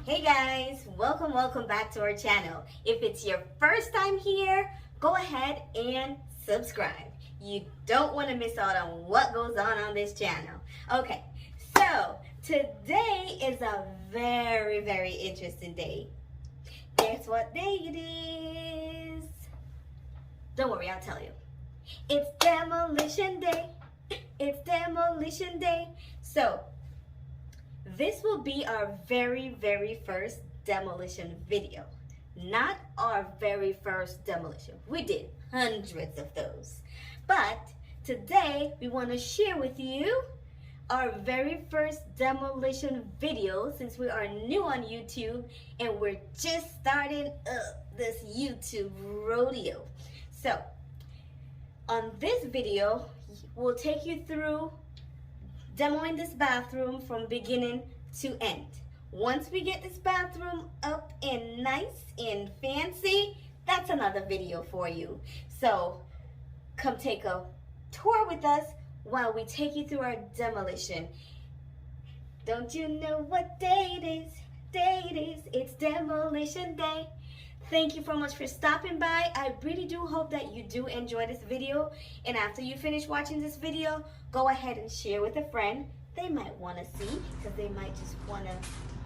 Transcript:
Hey guys, welcome back to our channel. If it's your first time here, go ahead and subscribe. You don't want to miss out on what goes on this channel. Okay, so today is a very interesting day. Guess what day it is? Don't worry, I'll tell you. It's Demolition Day. It's Demolition Day. So, this will be our very first demolition video. Not our very first demolition. We did hundreds of those. But today we want to share with you our very first demolition video, since we are new on YouTube and we're just starting up this YouTube rodeo. So on this video, we'll take you through demoing this bathroom from beginning to end. Once we get this bathroom up and nice and fancy, that's another video for you. So come take a tour with us while we take you through our demolition. Don't you know what day it is? It's Demolition Day. Thank you so much for stopping by. I really do hope that you do enjoy this video. And after you finish watching this video, go ahead and share with a friend. They might want to see, because they might just want to